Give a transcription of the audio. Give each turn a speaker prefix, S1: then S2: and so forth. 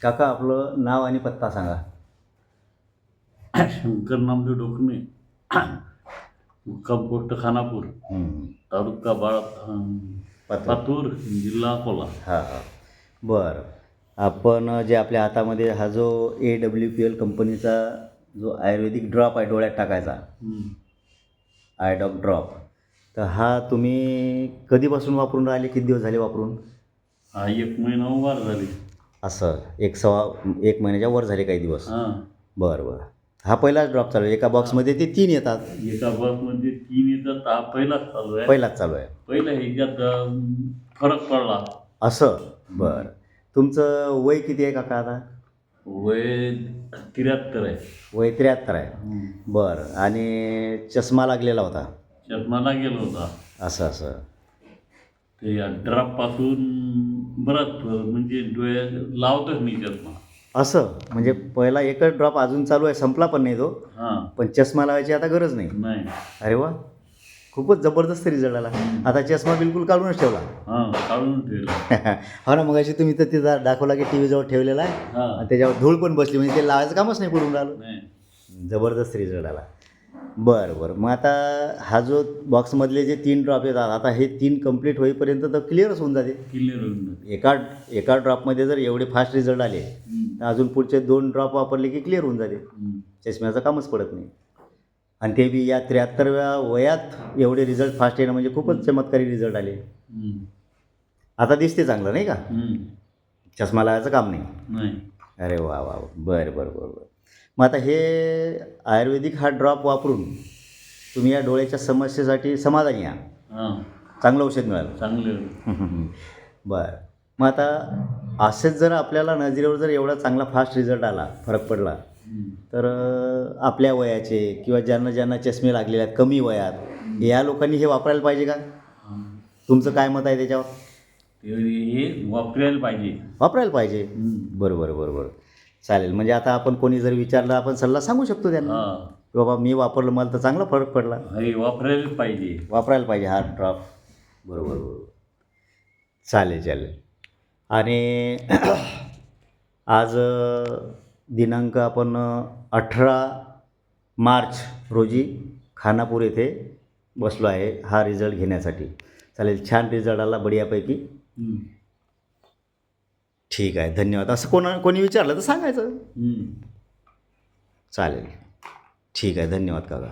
S1: काका आपलं नाव आणि पत्ता सांगा.
S2: शंकर नामदेव डोकणे, मुक्काम पोस्ट खानापूर, तालुका पातूर, जिल्हा अकोला.
S1: हां हां, बरं. आपण जे आपल्या हातामध्ये हा जो AWPL कंपनीचा जो आयुर्वेदिक ड्रॉप आहे डोळ्यात टाकायचा, आय ड्रॉप ड्रॉप, तर हा तुम्ही कधीपासून वापरून राहिले, किती दिवस झाले वापरून?
S2: हा 1 महिना वार झाली.
S1: असं एक महिन्याच्या वर झाले काही दिवस.
S2: हां,
S1: बरं बरं. हा पहिलाच ड्रॉप चालू आहे. एका बॉक्समध्ये ते 3 येतात.
S2: एका बसमध्ये 3 येतात. हा पहिलाच चालू आहे.
S1: पहिलाच चालू आहे.
S2: पहिल्या ह्याच्यात फरक पडला.
S1: असं, बरं. तुमचं वय किती आहे काका आता?
S2: वय 73 आहे.
S1: वय 73 आहे. बरं. आणि चष्मा लागलेला होता?
S2: चष्माला गेलो होता.
S1: असं असं.
S2: ते ड्रॉपपासून बरंच म्हणजे डोळ्यात लावतच नाही चष्मा.
S1: असं म्हणजे पहिला एकच ड्रॉप अजून चालू आहे, संपला पण नाही तो,
S2: हां,
S1: पण चष्मा लावायची आता गरज नाही.
S2: नाही.
S1: अरे वा, खूपच जबरदस्त रिझल्ट आला. आता चष्मा बिलकुल काढूनच ठेवला.
S2: हां, काढून ठेवलं.
S1: हो ना, मगाशी तुम्ही तर तिथं दाखवला की TV जवळ ठेवलेला आहे
S2: हां,
S1: आणि त्याच्यावर धूळ पण बसली, म्हणजे ते लावायचं कामच नाही पडून राहिलं.
S2: नाही.
S1: जबरदस्त रिझल्ट आला. बरं बरं. मग आता हा जो बॉक्समधले जे 3 ड्रॉप येतात, आता हे 3 कंप्लीट होईपर्यंत तर क्लिअरच होऊन जाते.
S2: क्लिअर होऊन जातं.
S1: एका ड्रॉपमध्ये जर एवढे फास्ट रिझल्ट आले तर अजून पुढचे 2 ड्रॉप वापरले की क्लिअर होऊन जाते. चष्म्याचं कामच पडत नाही. आणि ते बी या 73व्या वयात एवढे रिझल्ट फास्ट येणं म्हणजे खूपच चमत्कारी रिझल्ट आले. आता दिसते चांगलं नाही का? चष्मा लावायचं काम नाही.
S2: नाही.
S1: अरे वा वा, बरं बरं बरं बरं. मग आता हे आयुर्वेदिक हा ड्रॉप वापरून तुम्ही या डोळ्याच्या समस्येसाठी समाधानी आहात?
S2: हां,
S1: चांगलं औषध मिळालं?
S2: चांगलं.
S1: बरं. मग आता असेच जर आपल्याला नजरेवर जर एवढा चांगला फास्ट रिझल्ट आला, फरक पडला, तर आपल्या वयाचे किंवा ज्यांना ज्यांना चष्मे लागलेले आहेत कमी वयात, या लोकांनी हे वापरायला पाहिजे का? तुमचं काय मत आहे त्याच्यावर?
S2: हे वापरायला पाहिजे.
S1: वापरायला पाहिजे. बरं बरं बरं बरं. चालेल. म्हणजे आता आपण कोणी जर विचारलं, आपण सल्ला सांगू शकतो त्यांना,
S2: हां,
S1: की बाबा मी वापरलं, मला तर चांगला फरक पडला.
S2: हे वापरायला पाहिजे.
S1: वापरायला पाहिजे हा ड्रॉप. बरोबर बरोबर. चालेल चालेल. आणि आज दिनांक आपण 18 मार्च रोजी खानापूर येथे बसलो आहे हा रिझल्ट घेण्यासाठी. चालेल, छान रिझल्ट आला बढियापैकी. ठीक आहे, धन्यवाद. असं कोणी विचारलं तर सांगायचं. चालेल, ठीक आहे, धन्यवाद काका.